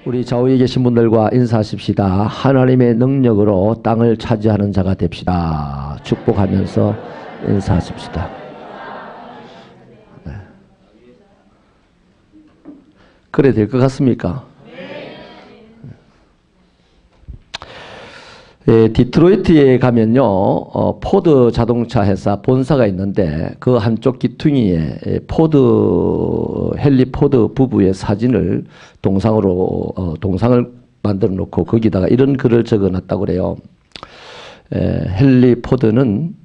우리 좌우에 계신 분들과 인사하십시다. 하나님의 능력으로 땅을 차지하는 자가 됩시다. 축복하면서 인사하십시다. 네. 그래 될 것 같습니까? 디트로이트에 가면요, 포드 자동차 회사 본사가 있는데 그 한쪽 기퉁이에 헨리 포드 부부의 사진을 동상을 만들어 놓고 거기다가 이런 글을 적어 놨다고 그래요. 헨리 포드는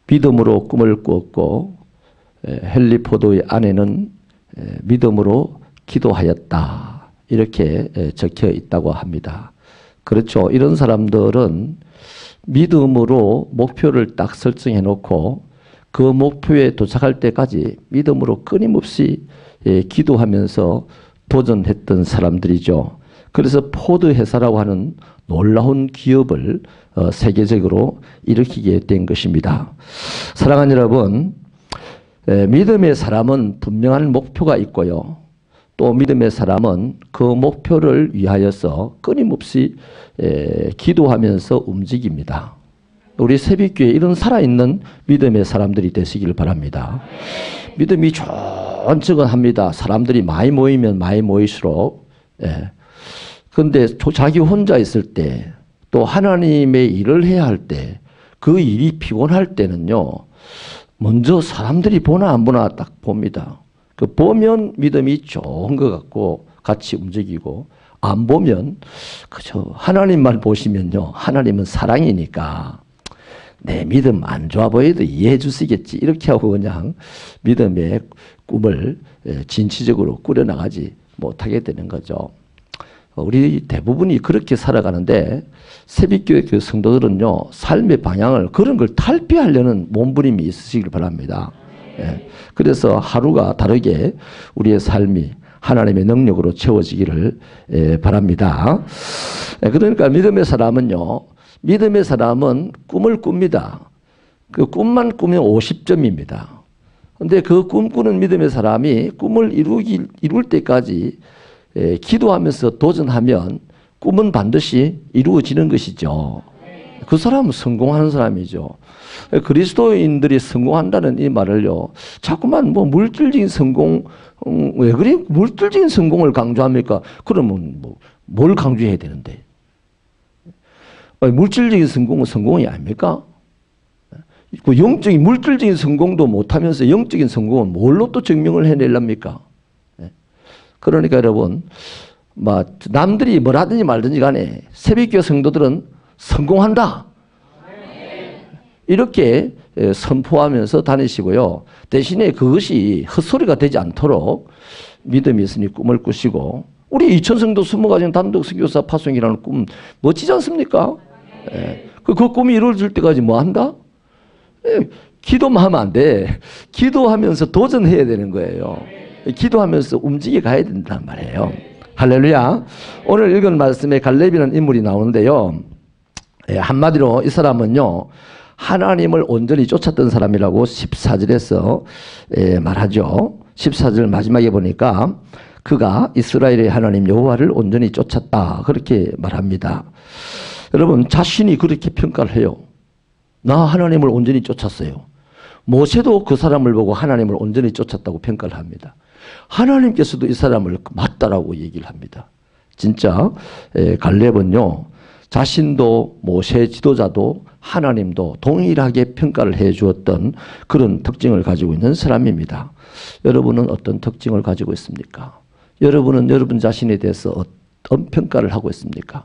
믿음으로 꿈을 꾸었고 헨리 포드의 아내는 믿음으로 기도하였다. 이렇게 적혀 있다고 합니다. 그렇죠. 이런 사람들은 믿음으로 목표를 딱 설정해 놓고 그 목표에 도착할 때까지 믿음으로 끊임없이 기도하면서 도전했던 사람들이죠. 그래서 포드 회사라고 하는 놀라운 기업을 세계적으로 일으키게 된 것입니다. 사랑하는 여러분, 믿음의 사람은 분명한 목표가 있고요. 또 믿음의 사람은 그 목표를 위하여서 끊임없이 기도하면서 움직입니다. 우리 새벽교회 이런 살아있는 믿음의 사람들이 되시길 바랍니다. 믿음이 쫀쫀합니다. 사람들이 많이 모이면 많이 모일수록. 그런데 자기 혼자 있을 때 또 하나님의 일을 해야 할 때 그 일이 피곤할 때는요. 먼저 사람들이 보나 안 보나 딱 봅니다. 그 보면 믿음이 좋은 것 같고 같이 움직이고 안 보면 그저 하나님만 보시면요. 하나님은 사랑이니까 내 믿음 안 좋아 보여도 이해해 주시겠지. 이렇게 하고 그냥 믿음의 꿈을 진취적으로 꾸려나가지 못하게 되는 거죠. 우리 대부분이 그렇게 살아가는데 새벽교회 그 성도들은요. 삶의 방향을 그런 걸 탈피하려는 몸부림이 있으시길 바랍니다. 그래서 하루가 다르게 우리의 삶이 하나님의 능력으로 채워지기를 바랍니다. 그러니까 믿음의 사람은 꿈을 꿉니다. 그 꿈만 꾸면 50점입니다. 그런데 그 꿈꾸는 믿음의 사람이 꿈을 이룰 때까지 기도하면서 도전하면 꿈은 반드시 이루어지는 것이죠. 그 사람은 성공하는 사람이죠. 그리스도인들이 성공한다는 이 말을요, 자꾸만 뭐 물질적인 성공, 왜 그래? 물질적인 성공을 강조합니까? 그러면 뭘 강조해야 되는데? 물질적인 성공은 성공이 아닙니까? 그 영적인, 물질적인 성공도 못하면서 영적인 성공은 뭘로 또 증명을 해내랍니까? 그러니까 여러분, 남들이 뭘 하든지 말든지 간에 새벽교회 성도들은 성공한다. 이렇게 선포하면서 다니시고요. 대신에 그것이 헛소리가 되지 않도록 믿음이 있으니 꿈을 꾸시고, 우리 2000성도 20가정 단독 선교사 파송이라는 꿈 멋지지 않습니까? 그 꿈이 이루어질 때까지 뭐 한다? 기도만 하면 안 돼. 기도하면서 도전해야 되는 거예요. 기도하면서 움직여 가야 된단 말이에요. 할렐루야. 오늘 읽은 말씀에 갈렙이라는 인물이 나오는데요. 한마디로 이 사람은요. 하나님을 온전히 쫓았던 사람이라고 14절에서 말하죠. 14절 마지막에 보니까 그가 이스라엘의 하나님 여호와를 온전히 쫓았다. 그렇게 말합니다. 여러분 자신이 그렇게 평가를 해요. 나 하나님을 온전히 쫓았어요. 모세도 그 사람을 보고 하나님을 온전히 쫓았다고 평가를 합니다. 하나님께서도 이 사람을 맞다라고 얘기를 합니다. 진짜 갈렙은요. 자신도 모세 지도자도 하나님도 동일하게 평가를 해 주었던 그런 특징을 가지고 있는 사람입니다. 여러분은 어떤 특징을 가지고 있습니까? 여러분은 여러분 자신에 대해서 어떤 평가를 하고 있습니까?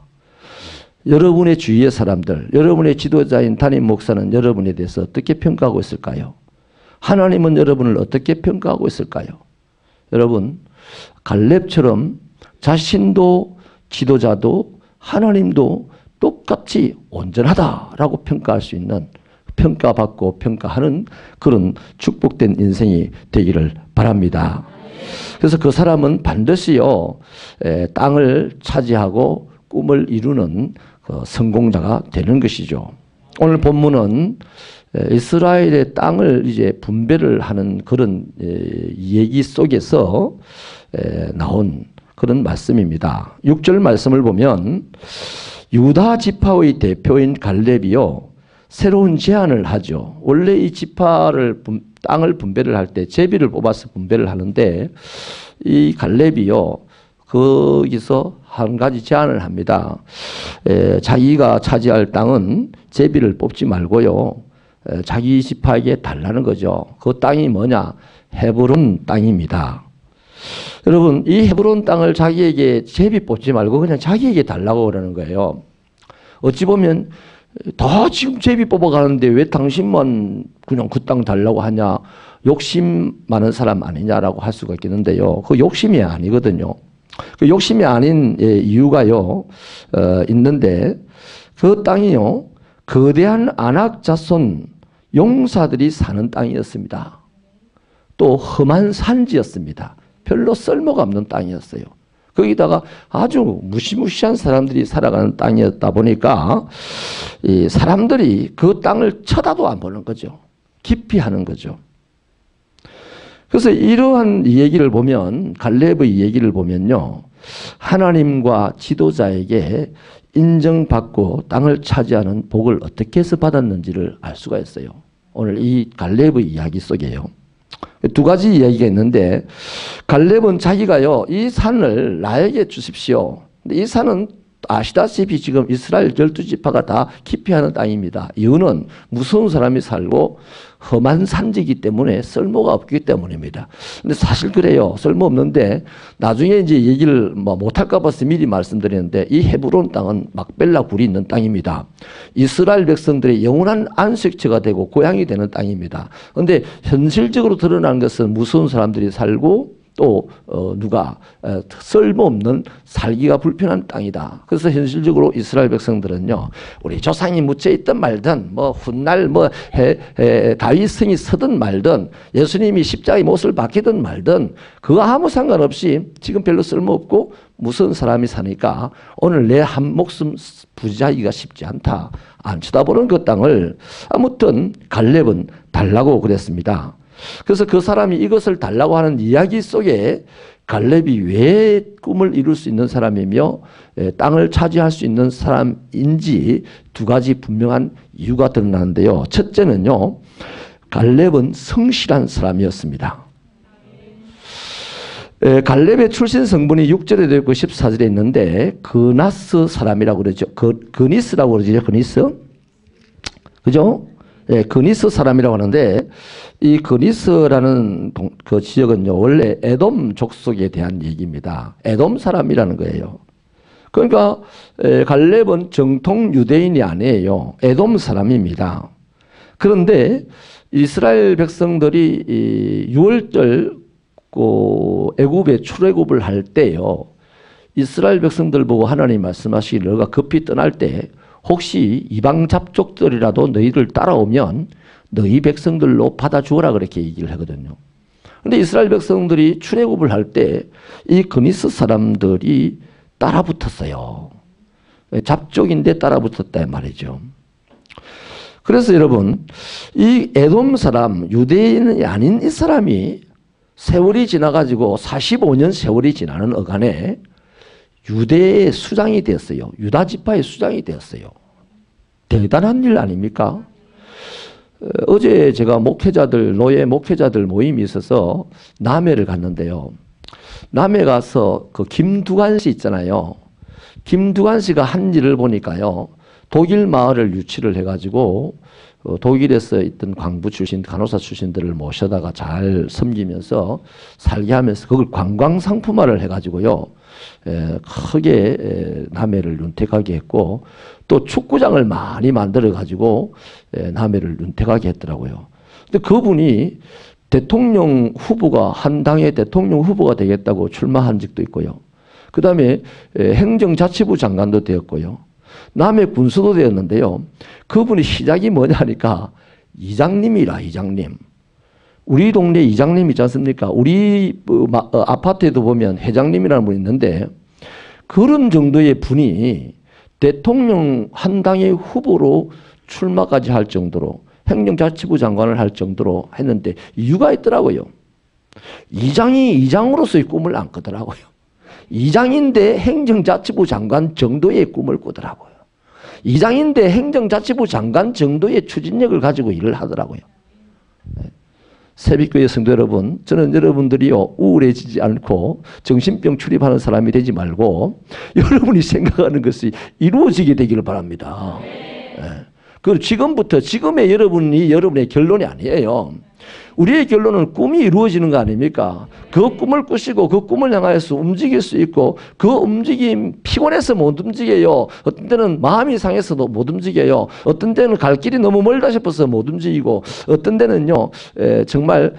여러분의 주위의 사람들, 여러분의 지도자인 담임 목사는 여러분에 대해서 어떻게 평가하고 있을까요? 하나님은 여러분을 어떻게 평가하고 있을까요? 여러분, 갈렙처럼 자신도 지도자도 하나님도 똑같이 온전하다라고 평가할 수 있는, 평가받고 평가하는 그런 축복된 인생이 되기를 바랍니다. 그래서 그 사람은 반드시요, 땅을 차지하고 꿈을 이루는 성공자가 되는 것이죠. 오늘 본문은 이스라엘의 땅을 이제 분배를 하는 그런 얘기 속에서 나온 그런 말씀입니다. 6절 말씀을 보면 유다 지파의 대표인 갈렙이요 새로운 제안을 하죠. 원래 이 지파를 땅을 분배를 할 때 제비를 뽑아서 분배를 하는데 이 갈렙이요 거기서 한 가지 제안을 합니다. 자기가 차지할 땅은 제비를 뽑지 말고요 자기 지파에게 달라는 거죠. 그 땅이 뭐냐? 헤브론 땅입니다. 여러분 이 헤브론 땅을 자기에게 제비 뽑지 말고 그냥 자기에게 달라고 그러는 거예요. 어찌 보면 다 지금 제비 뽑아가는데 왜 당신만 그냥 그 땅 달라고 하냐? 욕심 많은 사람 아니냐라고 할 수가 있겠는데요. 그 욕심이 아니거든요. 그 욕심이 아닌 이유가요 있는데 그 땅이요 거대한 아낙 자손 용사들이 사는 땅이었습니다. 또 험한 산지였습니다. 별로 쓸모가 없는 땅이었어요. 거기다가 아주 무시무시한 사람들이 살아가는 땅이었다 보니까 이 사람들이 그 땅을 쳐다도 안 보는 거죠. 기피하는 거죠. 그래서 이러한 얘기를 보면 갈렙의 얘기를 보면요. 하나님과 지도자에게 인정받고 땅을 차지하는 복을 어떻게 해서 받았는지를 알 수가 있어요. 오늘 이 갈렙의 이야기 속에요. 두 가지 이야기가 있는데 갈렙은 자기가요 이 산을 나에게 주십시오. 근데 이 산은 아시다시피 지금 이스라엘 12지파가 다 기피하는 땅입니다. 이유는 무서운 사람이 살고 험한 산지이기 때문에 쓸모가 없기 때문입니다. 근데 사실 그래요. 쓸모없는데 나중에 이제 얘기를 못할까 봐서 미리 말씀드리는데 이 헤브론 땅은 막벨라 굴이 있는 땅입니다. 이스라엘 백성들의 영원한 안식처가 되고 고향이 되는 땅입니다. 그런데 현실적으로 드러난 것은 무서운 사람들이 살고 또 누가 쓸모없는 살기가 불편한 땅이다. 그래서 현실적으로 이스라엘 백성들은요, 우리 조상이 묻혀있든 말든 뭐 훗날 뭐 다윗 성이 서든 말든 예수님이 십자가의 못을 박히든 말든 그거 아무 상관없이 지금 별로 쓸모없고 무서운 사람이 사니까 오늘 내 한 목숨 부지하기가 쉽지 않다. 안 쳐다보는 그 땅을 아무튼 갈렙은 달라고 그랬습니다. 그래서 그 사람이 이것을 달라고 하는 이야기 속에 갈렙이 왜 꿈을 이룰 수 있는 사람이며 땅을 차지할 수 있는 사람인지 두 가지 분명한 이유가 드러나는데요. 첫째는요, 갈렙은 성실한 사람이었습니다. 갈렙의 출신 성분이 6절에도 있고 14절에 있는데 그나스 사람이라고 그러죠. 그니스라고 그러죠. 그니스. 그죠? 예, 그니스 사람이라고 하는데 이 그니스라는 그 지역은요 원래 에돔 족속에 대한 얘기입니다. 에돔 사람이라는 거예요. 그러니까 갈렙은 정통 유대인이 아니에요. 에돔 사람입니다. 그런데 이스라엘 백성들이 6월절 애굽에 출애굽을 할 때요 이스라엘 백성들 보고 하나님 말씀하시기를 너가 급히 떠날 때 혹시 이방 잡족들이라도 너희를 따라오면 너희 백성들로 받아주어라 그렇게 얘기를 하거든요. 그런데 이스라엘 백성들이 출애굽을 할 때 이 그니스 사람들이 따라붙었어요. 잡족인데 따라붙었다 말이죠. 그래서 여러분 이 에돔 사람 유대인이 아닌 이 사람이 세월이 지나가지고 45년 세월이 지나는 어간에 유대의 수장이 되었어요. 유다 지파의 수장이 되었어요. 대단한 일 아닙니까? 어제 제가 노예 목회자들 모임이 있어서 남해를 갔는데요. 남해 가서 그 김두관 씨 있잖아요. 김두관 씨가 한 일을 보니까요. 독일 마을을 유치를 해가지고 독일에서 있던 광부 출신, 간호사 출신들을 모셔다가 잘 섬기면서 살게 하면서 그걸 관광상품화를 해가지고요. 크게 남해를 윤택하게 했고 또 축구장을 많이 만들어가지고 남해를 윤택하게 했더라고요. 근데 그분이 대통령 후보가 한 당의 대통령 후보가 되겠다고 출마한 적도 있고요. 그 다음에 행정자치부 장관도 되었고요. 남해 군수도 되었는데요. 그분이 시작이 뭐냐니까 이장님이라 이장님. 우리 동네 이장님 있지 않습니까? 우리 아파트에도 보면 회장님이라는 분이 있는데 그런 정도의 분이 대통령 한 당의 후보로 출마까지 할 정도로 행정자치부 장관을 할 정도로 했는데 이유가 있더라고요. 이장이 이장으로서의 꿈을 안 꾸더라고요. 이장인데 행정자치부 장관 정도의 꿈을 꾸더라고요. 이장인데 행정자치부 장관 정도의 추진력을 가지고 일을 하더라고요. 새벽교회 성도 여러분, 저는 여러분들이요 우울해지지 않고 정신병 출입하는 사람이 되지 말고 여러분이 생각하는 것이 이루어지게 되기를 바랍니다. 그리고 지금부터, 지금의 여러분이 여러분의 결론이 아니에요. 우리의 결론은 꿈이 이루어지는 거 아닙니까? 그 꿈을 꾸시고 그 꿈을 향하여서 움직일 수 있고, 그 움직임 피곤해서 못 움직여요. 어떤 때는 마음이 상해서도 못 움직여요. 어떤 때는 갈 길이 너무 멀다 싶어서 못 움직이고, 어떤 때는요 정말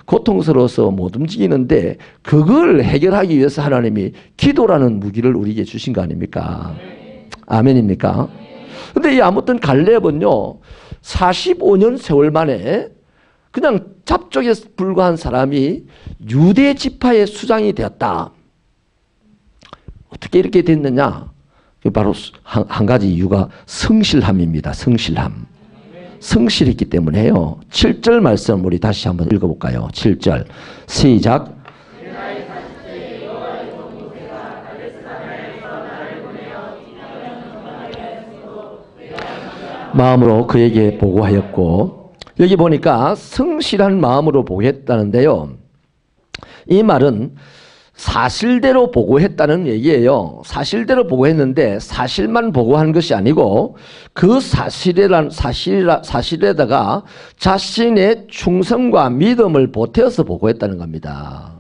고통스러워서 못 움직이는데, 그걸 해결하기 위해서 하나님이 기도라는 무기를 우리에게 주신 거 아닙니까? 아멘입니까? 근데 이 아무튼 갈렙은요 45년 세월 만에 그냥 잡족에 불과한 사람이 유대 지파의 수장이 되었다. 어떻게 이렇게 됐느냐? 바로 한 가지 이유가 성실함입니다. 성실함. 성실했기 때문에요. 7절 말씀 우리 다시 한번 읽어볼까요? 7절 시작. 마음으로 그에게 보고하였고, 여기 보니까 성실한 마음으로 보고했다는데요. 이 말은 사실대로 보고했다는 얘기예요. 사실대로 보고했는데 사실만 보고한 것이 아니고 그 사실에다가 자신의 충성과 믿음을 보태어서 보고했다는 겁니다.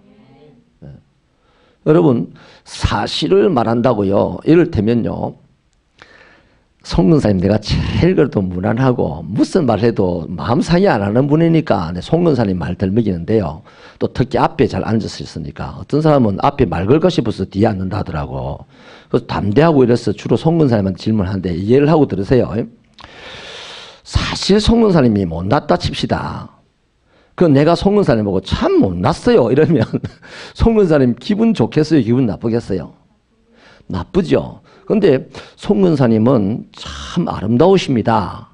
여러분, 사실을 말한다고요. 이를테면요, 송근사님, 내가 제일 그래도 무난하고 무슨 말 해도 마음 상해 안 하는 분이니까 송근사님 말 덜 먹이는데요. 또 특히 앞에 잘 앉아서 있으니까 어떤 사람은 앞에 말 걸고 싶어서 뒤에 앉는다 하더라고. 그래서 담대하고 이래서 주로 송근사님한테 질문하는데 이해를 하고 들으세요. 사실 송근사님이 못났다 칩시다. 그 내가 송근사님 보고 참 못났어요 이러면 송근사님 기분 좋겠어요? 기분 나쁘겠어요? 나쁘죠. 그런데 송근사님은 참 아름다우십니다.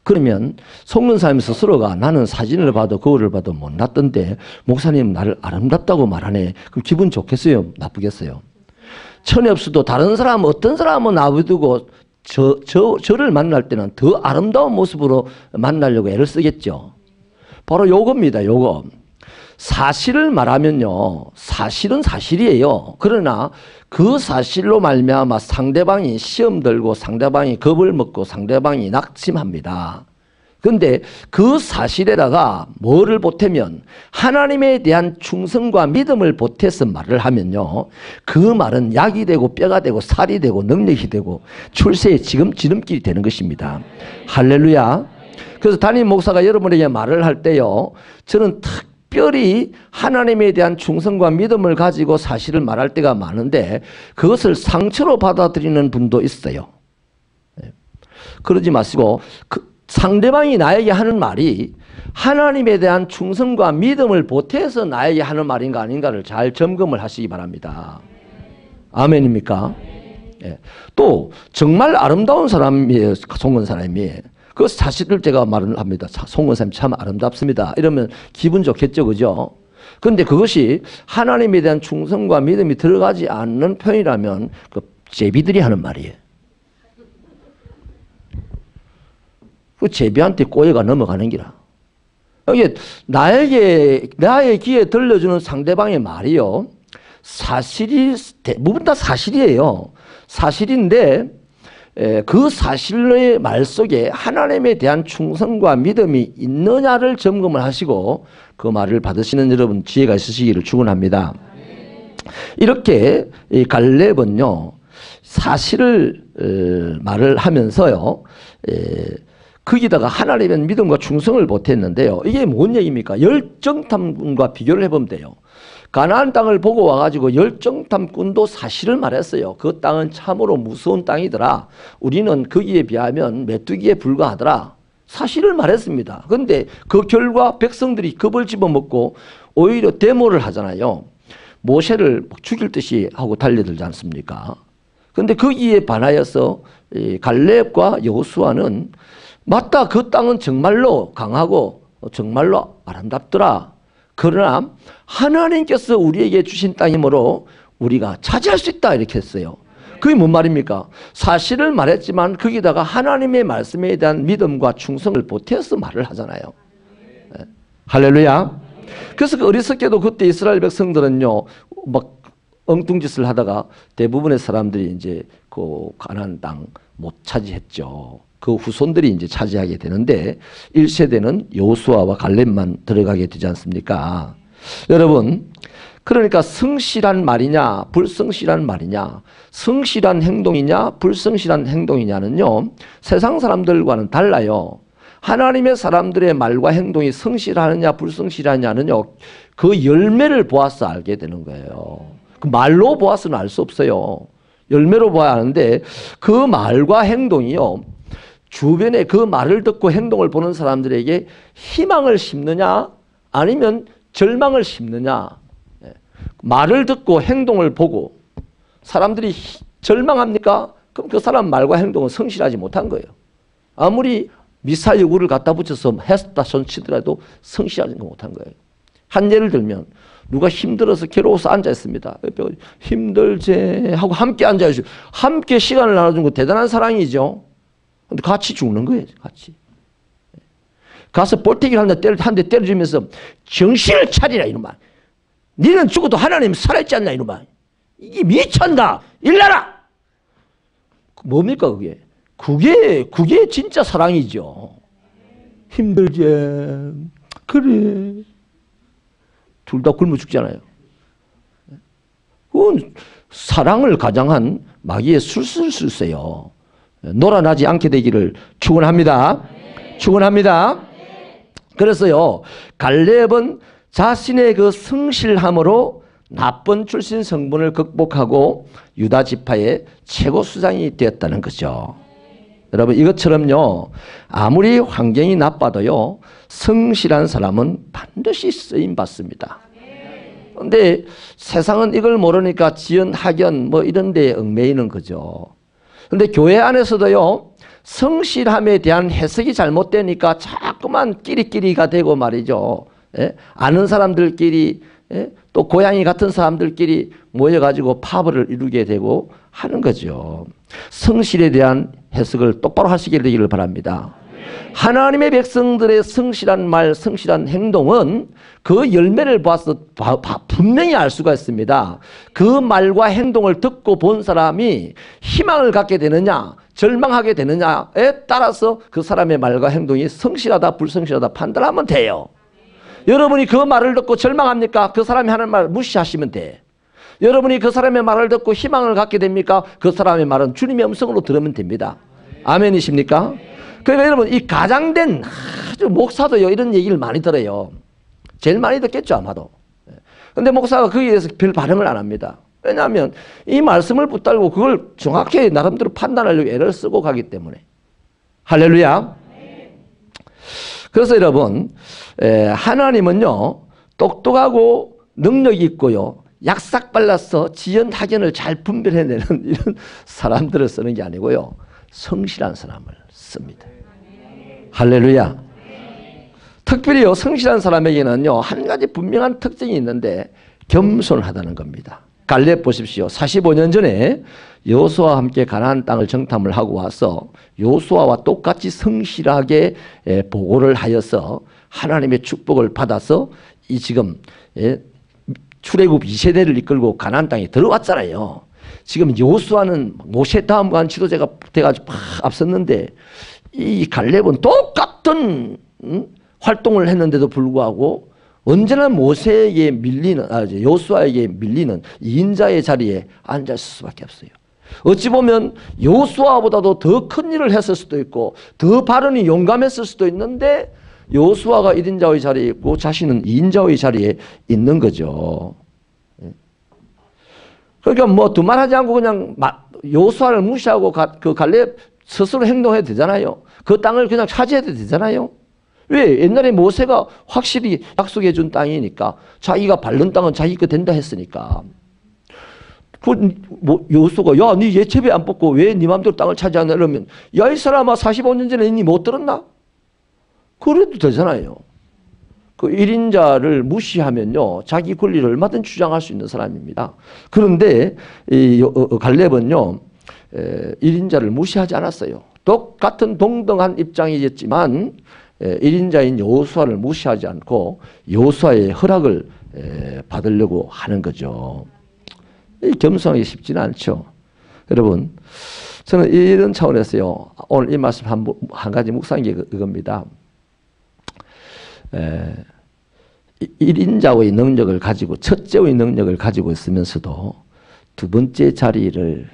그러면 송근사님 스스로가 나는 사진을 봐도 거울을 봐도 못났던데 목사님 나를 아름답다고 말하네. 그럼 기분 좋겠어요? 나쁘겠어요? 천이 없어도 다른 사람, 어떤 사람은 놔두고 저를 만날 때는 더 아름다운 모습으로 만나려고 애를 쓰겠죠. 바로 요겁니다. 요거. 사실을 말하면요, 사실은 사실이에요. 그러나 그 사실로 말미암아 상대방이 시험 들고 상대방이 겁을 먹고 상대방이 낙심합니다. 그런데 그 사실에다가 뭐를 보태면, 하나님에 대한 충성과 믿음을 보태서 말을 하면요, 그 말은 약이 되고 뼈가 되고 살이 되고 능력이 되고 출세의 지름길이 되는 것입니다. 할렐루야. 그래서 담임 목사가 여러분에게 말을 할 때요, 저는 특별히 하나님에 대한 충성과 믿음을 가지고 사실을 말할 때가 많은데 그것을 상처로 받아들이는 분도 있어요. 그러지 마시고 상대방이 나에게 하는 말이 하나님에 대한 충성과 믿음을 보태서 나에게 하는 말인가 아닌가를 잘 점검을 하시기 바랍니다. 아멘입니까? 또 정말 아름다운 사람이에요. 송근사님이. 그 사실을 제가 말을 합니다. 송근사님 참 아름답습니다. 이러면 기분 좋겠죠. 그죠? 그런데 그것이 하나님에 대한 충성과 믿음이 들어가지 않는 표현이라면 그 제비들이 하는 말이에요. 그 제비한테 꼬여가 넘어가는 기라. 이게 나의 귀에 들려주는 상대방의 말이요, 사실이 대부분 다 사실이에요. 사실인데 그 사실의 말 속에 하나님에 대한 충성과 믿음이 있느냐를 점검을 하시고 그 말을 받으시는 여러분 지혜가 있으시기를 축원합니다. 이렇게 갈렙은요, 사실을 말을 하면서요, 거기다가 하나님의 믿음과 충성을 보탰는데요. 이게 뭔 얘기입니까? 열정탐꾼과 비교를 해보면 돼요. 가나안 땅을 보고 와가지고 열정탐꾼도 사실을 말했어요. 그 땅은 참으로 무서운 땅이더라. 우리는 거기에 비하면 메뚜기에 불과하더라. 사실을 말했습니다. 그런데 그 결과 백성들이 겁을 집어먹고 오히려 데모를 하잖아요. 모세를 죽일 듯이 하고 달려들지 않습니까? 그런데 거기에 반하여서 갈렙과 여호수아는 맞다, 그 땅은 정말로 강하고 정말로 아름답더라. 그러나 하나님께서 우리에게 주신 땅이므로 우리가 차지할 수 있다 이렇게 했어요. 그게 뭔 말입니까? 사실을 말했지만 거기다가 하나님의 말씀에 대한 믿음과 충성을 보태서 말을 하잖아요. 네. 할렐루야. 그래서 그 어리석게도 그때 이스라엘 백성들은요, 막 엉뚱짓을 하다가 대부분의 사람들이 이제 그 가나안 땅 못 차지했죠. 그 후손들이 이제 차지하게 되는데 1세대는 여호수아와 갈렙만 들어가게 되지 않습니까? 여러분, 그러니까 성실한 말이냐 불성실한 말이냐, 성실한 행동이냐 불성실한 행동이냐는요, 세상 사람들과는 달라요. 하나님의 사람들의 말과 행동이 성실하느냐 불성실하냐는요, 그 열매를 보아서 알게 되는 거예요. 그 말로 보아서는 알 수 없어요. 열매로 봐야 하는데 그 말과 행동이요, 주변에 그 말을 듣고 행동을 보는 사람들에게 희망을 심느냐 아니면 절망을 심느냐. 말을 듣고 행동을 보고 사람들이 절망합니까? 그럼 그 사람 말과 행동은 성실하지 못한 거예요. 아무리 미사 여구를 갖다 붙여서 했다 손치더라도 성실하지 못한 거예요. 한 예를 들면 누가 힘들어서 괴로워서 앉아있습니다. 힘들제 하고 함께 앉아있어요. 함께 시간을 나눠준 거 대단한 사랑이죠. 근데 같이 죽는 거예요. 같이. 가서 볼태기를 한 대 때려주면서 정신을 차리라 이놈아. 니는 죽어도 하나님 살아있지 않나 이놈아. 이게 미쳤나. 일나라. 뭡니까 그게. 그게 진짜 사랑이죠. 힘들지. 그래. 둘 다 굶어 죽잖아요. 그건 사랑을 가장한 마귀의 술술술세요. 놀아나지 않게 되기를 축원합니다. 축원합니다. 그래서요, 갈렙은 자신의 그 성실함으로 나쁜 출신 성분을 극복하고 유다 지파의 최고 수장이 되었다는 거죠. 여러분, 이것처럼요, 아무리 환경이 나빠도요, 성실한 사람은 반드시 쓰임 받습니다. 그런데 세상은 이걸 모르니까 지연, 학연 뭐 이런 데에 얽매이는 거죠. 그런데 교회 안에서도요, 성실함에 대한 해석이 잘못되니까 자꾸만 끼리끼리가 되고 말이죠. 예? 아는 사람들끼리, 예? 또 고양이 같은 사람들끼리 모여가지고 파벌을 이루게 되고 하는 거죠. 성실에 대한 해석을 똑바로 하시게 되기를 바랍니다. 하나님의 백성들의 성실한 말, 성실한 행동은 그 열매를 봐서 분명히 알 수가 있습니다. 그 말과 행동을 듣고 본 사람이 희망을 갖게 되느냐, 절망하게 되느냐에 따라서 그 사람의 말과 행동이 성실하다, 불성실하다 판단하면 돼요. 여러분이 그 말을 듣고 절망합니까? 그 사람이 하는 말 무시하시면 돼. 여러분이 그 사람의 말을 듣고 희망을 갖게 됩니까? 그 사람의 말은 주님의 음성으로 들으면 됩니다. 아멘이십니까? 그러니까 여러분, 이 가장된 아주 목사도요, 이런 얘기를 많이 들어요. 제일 많이 듣겠죠, 아마도. 근데 목사가 거기에 대해서 별 반응을 안 합니다. 왜냐하면 이 말씀을 붙들고 그걸 정확히 나름대로 판단하려고 애를 쓰고 가기 때문에. 할렐루야. 그래서 여러분, 하나님은요, 똑똑하고 능력이 있고요, 약삭 발라서 지연, 학연을 잘 분별해내는 이런 사람들을 쓰는 게 아니고요, 성실한 사람을 씁니다. 할렐루야. 특별히요, 성실한 사람에게는요, 한 가지 분명한 특징이 있는데 겸손하다는 겁니다. 갈렙 보십시오. 45년 전에 여호수아와 함께 가나안 땅을 정탐을 하고 와서 여호수아와 똑같이 성실하게 보고를 하여서 하나님의 축복을 받아서 이 지금 출애굽 2세대를 이끌고 가나안 땅에 들어왔잖아요. 지금 여호수아는 모세 다음과 한 지도자가 돼가지고 막 앞섰는데 이 갈렙은 똑같은 활동을 했는데도 불구하고 언제나 모세에게 밀리는, 여호수아에게 밀리는 2인자의 자리에 앉았을 수밖에 없어요. 어찌 보면 여호수아보다도 더 큰 일을 했을 수도 있고 더 발언이 용감했을 수도 있는데 여호수아가 1인자의 자리에 있고 자신은 2인자의 자리에 있는 거죠. 그러니까 뭐 두말하지 않고 그냥 여호수아를 무시하고 그 갈렙 스스로 행동해도 되잖아요. 그 땅을 그냥 차지해도 되잖아요. 왜? 옛날에 모세가 확실히 약속해 준 땅이니까 자기가 밟는 땅은 자기 거 된다 했으니까. 여호수아가 야, 네 예체배 안 뽑고 왜 네 맘대로 땅을 차지하냐 이러면 야, 이 사람아 45년 전에 니 못 들었나? 그래도 되잖아요. 그 1인자를 무시하면요, 자기 권리를 얼마든 주장할 수 있는 사람입니다. 그런데 이 갈렙은요, 1인자를 무시하지 않았어요. 똑같은 동등한 입장이었지만 1인자인 여호수아를 무시하지 않고 여호수아의 허락을 받으려고 하는 거죠. 겸손하기 쉽지는 않죠. 여러분, 저는 이런 차원에서요, 오늘 이 말씀 한 가지 묵상한 게 이겁니다. 1인자의 능력을 가지고, 첫째의 능력을 가지고 있으면서도 두 번째 자리를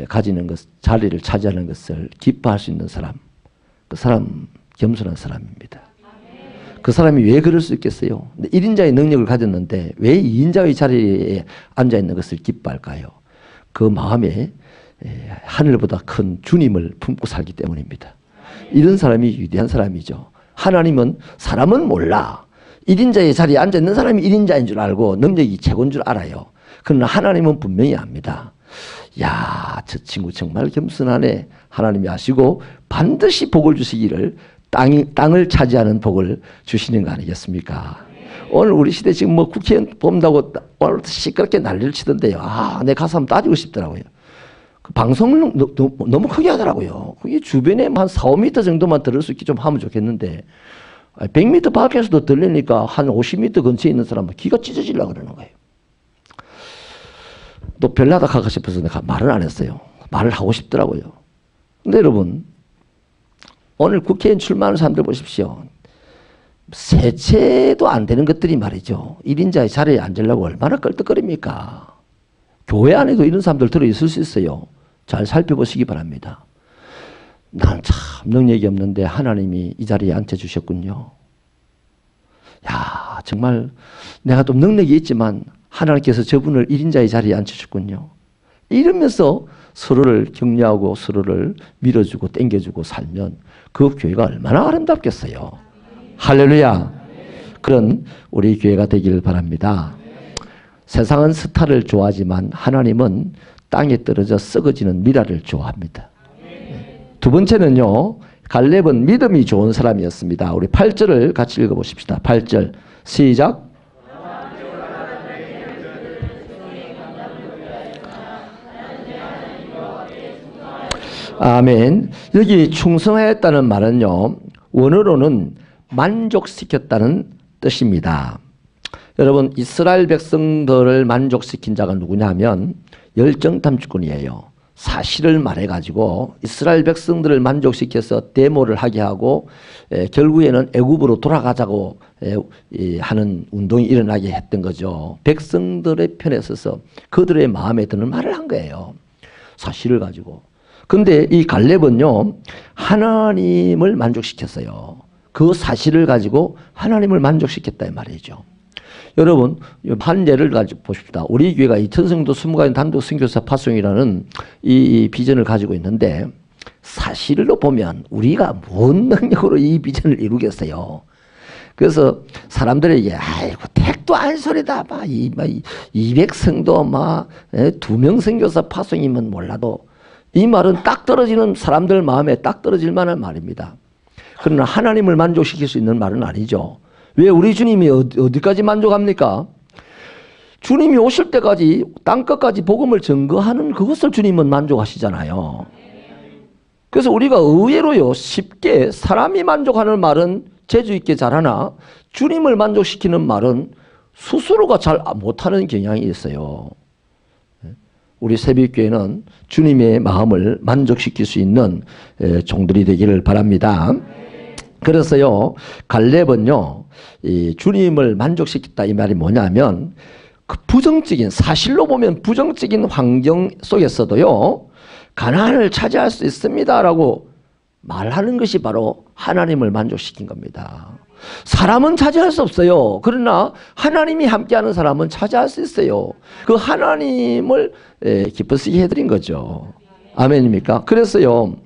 가지는 것, 자리를 차지하는 것을 기뻐할 수 있는 사람, 그 사람 겸손한 사람입니다. 그 사람이 왜 그럴 수 있겠어요? 1인자의 능력을 가졌는데 왜 2인자의 자리에 앉아있는 것을 기뻐할까요? 그 마음에 하늘보다 큰 주님을 품고 살기 때문입니다. 이런 사람이 위대한 사람이죠. 하나님은 사람은 몰라. 1인자의 자리에 앉아있는 사람이 1인자인 줄 알고 능력이 최고인 줄 알아요. 그러나 하나님은 분명히 압니다. 야, 저 친구 정말 겸손하네. 하나님이 아시고 반드시 복을 주시기를, 땅을 차지하는 복을 주시는 거 아니겠습니까? 오늘 우리 시대 지금 뭐 국회의원 뽑는다고 오늘 시끄럽게 난리를 치던데요. 아, 내 가서 한번 따지고 싶더라고요. 그 방송을 너무 크게 하더라고요. 그게 주변에 한 4, 5m 정도만 들을 수 있게 좀 하면 좋겠는데 100m 밖에서도 들리니까 한 50m 근처에 있는 사람은 귀가 찢어지려고 그러는 거예요. 또 별나다 가고 싶어서 내가 말을 안 했어요. 말을 하고 싶더라고요. 근데 여러분, 오늘 국회의원 출마하는 사람들 보십시오. 세채도 안 되는 것들이 말이죠. 1인자의 자리에 앉으려고 얼마나 끌떡거립니까? 교회 안에도 이런 사람들 들어있을 수 있어요. 잘 살펴보시기 바랍니다. 난 참 능력이 없는데 하나님이 이 자리에 앉혀주셨군요. 야, 정말 내가 좀 능력이 있지만 하나님께서 저분을 1인자의 자리에 앉혀주셨군요. 이러면서 서로를 격려하고 서로를 밀어주고 땡겨주고 살면 그 교회가 얼마나 아름답겠어요. 할렐루야. 그런 우리 교회가 되기를 바랍니다. 세상은 스타를 좋아하지만 하나님은 땅에 떨어져 썩어지는 미라를 좋아합니다. 두 번째는요, 갈렙은 믿음이 좋은 사람이었습니다. 우리 8절을 같이 읽어보십시다. 8절 시작. 아멘. 여기 충성하였다는 말은요, 원어로는 만족시켰다는 뜻입니다. 여러분, 이스라엘 백성들을 만족시킨 자가 누구냐 하면 열정탐주꾼이에요. 사실을 말해가지고 이스라엘 백성들을 만족시켜서 데모를 하게 하고 결국에는 애굽으로 돌아가자고 하는 운동이 일어나게 했던 거죠. 백성들의 편에 서서 그들의 마음에 드는 말을 한 거예요. 사실을 가지고. 근데 이 갈렙은요, 하나님을 만족시켰어요. 그 사실을 가지고 하나님을 만족시켰다 이 말이죠. 여러분, 한 예를 가지고 보십시다. 우리 교회가 2000성도 20가지 단독 선교사 파송이라는 이 비전을 가지고 있는데, 사실로 보면 우리가 뭔 능력으로 이 비전을 이루겠어요. 그래서 사람들에게 아이고 택도 안 소리다. 200성도 2명 선교사 파송이면 몰라도 이 말은 딱 떨어지는, 사람들 마음에 딱 떨어질 만한 말입니다. 그러나 하나님을 만족시킬 수 있는 말은 아니죠. 왜 우리 주님이 어디까지 만족합니까? 주님이 오실 때까지 땅끝까지 복음을 증거하는 그것을 주님은 만족하시잖아요. 그래서 우리가 의외로요, 쉽게 사람이 만족하는 말은 재주 있게 잘하나 주님을 만족시키는 말은 스스로가 잘 못하는 경향이 있어요. 우리 새벽교회는 주님의 마음을 만족시킬 수 있는 종들이 되기를 바랍니다. 그래서요, 갈렙은요, 이 주님을 만족시켰다 이 말이 뭐냐면, 그 부정적인, 사실로 보면 부정적인 환경 속에서도요, 가나안을 차지할 수 있습니다라고 말하는 것이 바로 하나님을 만족시킨 겁니다. 사람은 차지할 수 없어요. 그러나 하나님이 함께하는 사람은 차지할 수 있어요. 그 하나님을 기쁘시게 해드린 거죠. 아멘입니까? 그래서요,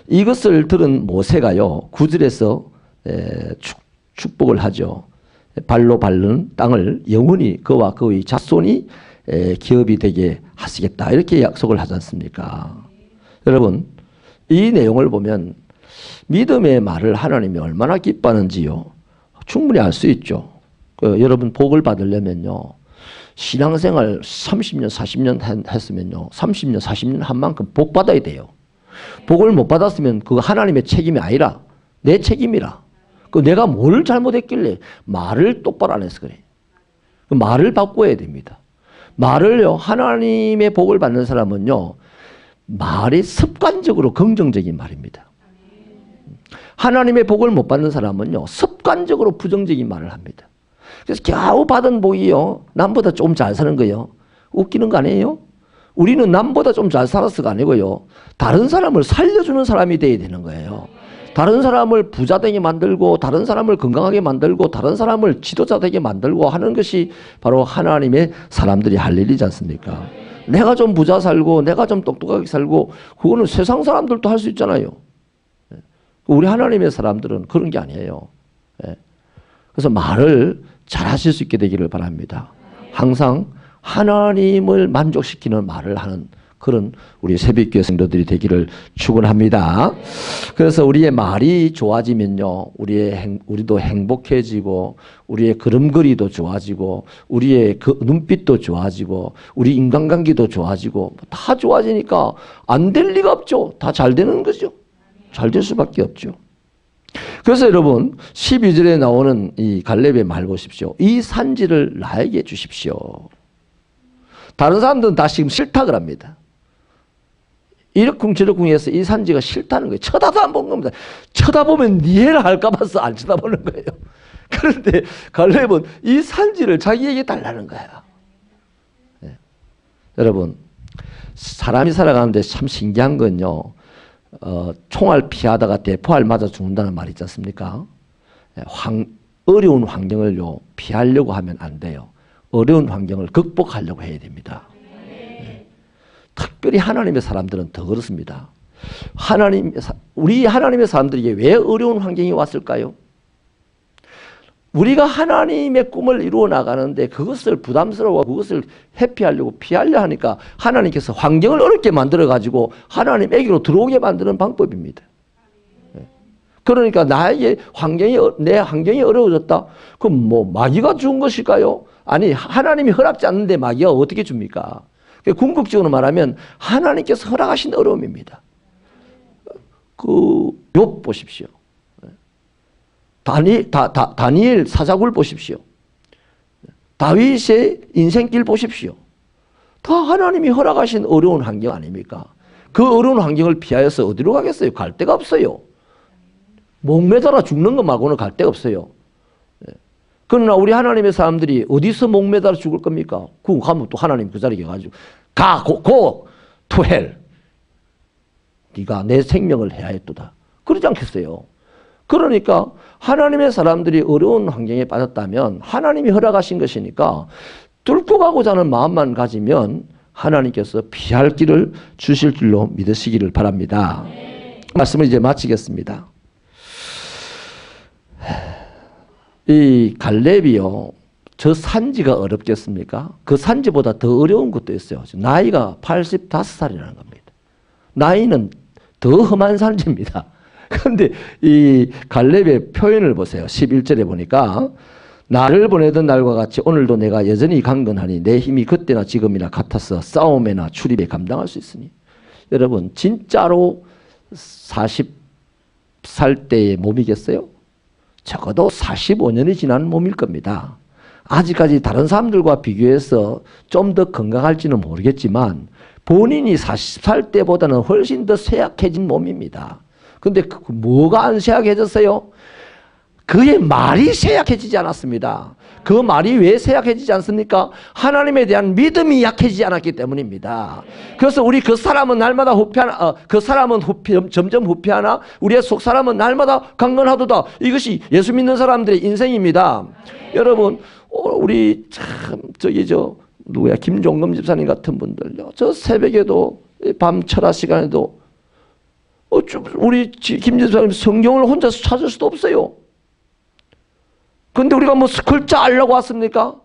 이것을 들은 모세가요, 9절에서 축복을 하죠. 발로 밟는 땅을 영원히 그와 그의 자손이 기업이 되게 하시겠다, 이렇게 약속을 하지 않습니까? 여러분, 이 내용을 보면 믿음의 말을 하나님이 얼마나 기뻐하는지요, 충분히 알 수 있죠. 여러분 복을 받으려면요. 신앙생활 30년, 40년 했으면요. 30년, 40년 한 만큼 복 받아야 돼요. 복을 못 받았으면 그거 하나님의 책임이 아니라 내 책임이라. 내가 뭘 잘못했길래 말을 똑바로 안 해서 그래. 말을 바꿔야 됩니다. 말을요. 하나님의 복을 받는 사람은요. 말이 습관적으로 긍정적인 말입니다. 하나님의 복을 못 받는 사람은요. 습관적으로 부정적인 말을 합니다. 그래서 겨우 받은 복이요. 남보다 좀 잘 사는 거예요. 웃기는 거 아니에요? 우리는 남보다 좀 잘 살았어가 아니고요. 다른 사람을 살려주는 사람이 돼야 되는 거예요. 다른 사람을 부자 되게 만들고 다른 사람을 건강하게 만들고 다른 사람을 지도자 되게 만들고 하는 것이 바로 하나님의 사람들이 할 일이지 않습니까? 내가 좀 부자 살고 내가 좀 똑똑하게 살고 그거는 세상 사람들도 할 수 있잖아요. 우리 하나님의 사람들은 그런 게 아니에요. 그래서 말을 잘 하실 수 있게 되기를 바랍니다. 항상 하나님을 만족시키는 말을 하는 그런 우리 새벽교회 성도들이 되기를 축원합니다. 그래서 우리의 말이 좋아지면요, 우리도 행복해지고, 우리의 걸음걸이도 좋아지고, 우리의 그 눈빛도 좋아지고, 우리 인간관계도 좋아지고, 다 좋아지니까 안 될 리가 없죠. 다 잘 되는 거죠. 잘 될 수밖에 없죠. 그래서 여러분 12절에 나오는 이 갈렙의 말 보십시오. 이 산지를 나에게 주십시오. 다른 사람들은 다 지금 싫다 그럽니다. 이러쿵저러쿵 해서 이 산지가 싫다는 거예요. 쳐다도 안 본 겁니다. 쳐다보면 니해를 할까 봐서 안 쳐다보는 거예요. 그런데 갈렙은 이 산지를 자기에게 달라는 거예요. 네. 여러분 사람이 살아가는데 참 신기한 건요. 총알 피하다가 대포알 맞아 죽는다는 말이 있지 않습니까? 어려운 환경을요 피하려고 하면 안 돼요. 어려운 환경을 극복하려고 해야 됩니다. 특별히 하나님의 사람들은 더 그렇습니다. 우리 하나님의 사람들에게 왜 어려운 환경이 왔을까요? 우리가 하나님의 꿈을 이루어 나가는데 그것을 부담스러워 그것을 회피하려고 피하려 하니까 하나님께서 환경을 어렵게 만들어 가지고 하나님에게로 들어오게 만드는 방법입니다. 그러니까 내 환경이 어려워졌다. 그럼 뭐 마귀가 준 것일까요? 아니 하나님이 허락지 않는데 마귀가 어떻게 줍니까? 궁극적으로 말하면 하나님께서 허락하신 어려움입니다. 욥 보십시오. 다니엘 사자굴 보십시오. 다윗의 인생길 보십시오. 다 하나님이 허락하신 어려운 환경 아닙니까? 그 어려운 환경을 피하여서 어디로 가겠어요? 갈 데가 없어요. 목매달아 죽는 것 말고는 갈 데가 없어요. 그러나 우리 하나님의 사람들이 어디서 목매달아 죽을 겁니까? 그 가면 또 하나님 그 자리에 가가지고 go to hell. 네가 내 생명을 해야 했도다. 그러지 않겠어요? 그러니까 하나님의 사람들이 어려운 환경에 빠졌다면 하나님이 허락하신 것이니까 뚫고 가고자 하는 마음만 가지면 하나님께서 피할 길을 주실 줄로 믿으시기를 바랍니다. 말씀을 이제 마치겠습니다. 이 갈렙이요, 저 산지가 어렵겠습니까? 그 산지보다 더 어려운 것도 있어요. 나이가 85살이라는 겁니다. 나이는 더 험한 산지입니다. 그런데 이 갈렙의 표현을 보세요. 11절에 보니까 나를 보내던 날과 같이 오늘도 내가 여전히 강건하니 내 힘이 그때나 지금이나 같아서 싸움에나 출입에 감당할 수 있으니. 여러분 진짜로 40살 때의 몸이겠어요? 적어도 45년이 지난 몸일 겁니다. 아직까지 다른 사람들과 비교해서 좀 더 건강할지는 모르겠지만 본인이 40살 때보다는 훨씬 더 쇠약해진 몸입니다. 근데 뭐가 안 쇠약해졌어요? 그의 말이 쇠약해지지 않았습니다. 그 말이 왜 쇠약해지지 않습니까? 하나님에 대한 믿음이 약해지지 않았기 때문입니다. 그래서 우리 그 사람은 날마다 점점 후퇴하나 우리의 속 사람은 날마다 강건하도다. 이것이 예수 믿는 사람들의 인생입니다. 여러분 우리 참 누구야 김종금 집사님 같은 분들요. 저 새벽에도 밤 철학 시간에도 우리 김 집사님 성경을 혼자서 찾을 수도 없어요. 근데 우리가 뭐 글자 알려고 왔습니까?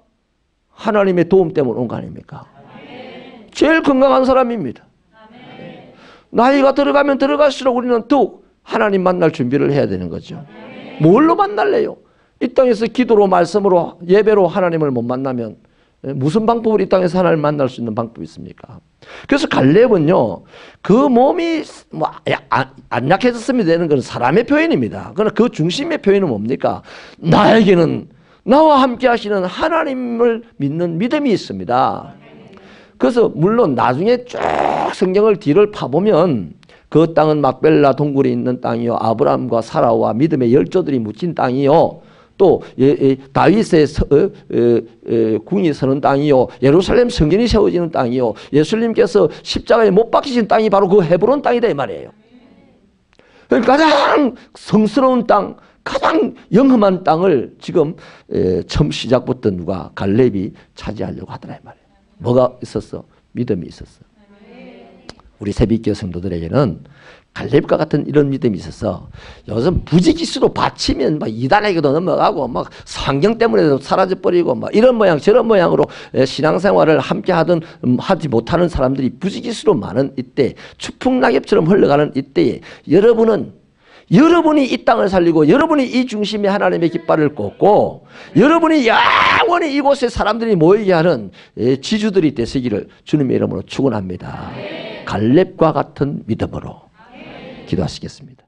하나님의 도움 때문에 온 거 아닙니까? 아멘. 제일 건강한 사람입니다. 아멘. 나이가 들어가면 들어갈수록 우리는 더욱 하나님 만날 준비를 해야 되는 거죠. 아멘. 뭘로 만날래요? 이 땅에서 기도로 말씀으로 예배로 하나님을 못 만나면 무슨 방법으로 이 땅에서 하나님을 만날 수 있는 방법이 있습니까? 그래서 갈렙은요, 그 몸이 안 약해졌으면 되는 건 사람의 표현입니다. 그러나 그 중심의 표현은 뭡니까? 나에게는 나와 함께 하시는 하나님을 믿는 믿음이 있습니다. 그래서 물론 나중에 쭉 성경을 뒤를 파보면 그 땅은 막벨라 동굴이 있는 땅이요, 아브라함과 사라와 믿음의 열조들이 묻힌 땅이요, 또 다윗의 궁이 서는 땅이요, 예루살렘 성전이 세워지는 땅이요, 예수님께서 십자가에 못 박히신 땅이 바로 그 헤브론 땅이다 이 말이에요. 가장 성스러운 땅, 가장 영험한 땅을 지금 처음 시작부터 누가 갈렙이 차지하려고 하더라 이 말이에요. 뭐가 있었어? 믿음이 있었어. 우리 새벽교회 성도들에게는 갈렙과 같은 이런 믿음이 있어서 요즘 부지기수로 바치면 막 이단에게도 넘어가고 막 환경 때문에도 사라져버리고 막 이런 모양 저런 모양으로 신앙생활을 함께 하지 못하는 사람들이 부지기수로 많은 이때, 추풍낙엽처럼 흘러가는 이때에 여러분이 이 땅을 살리고 여러분이 이 중심에 하나님의 깃발을 꽂고 여러분이 영원히 이곳에 사람들이 모이게 하는 지주들이 되시기를 주님의 이름으로 축원합니다. 갈렙과 같은 믿음으로 기도하시겠습니다.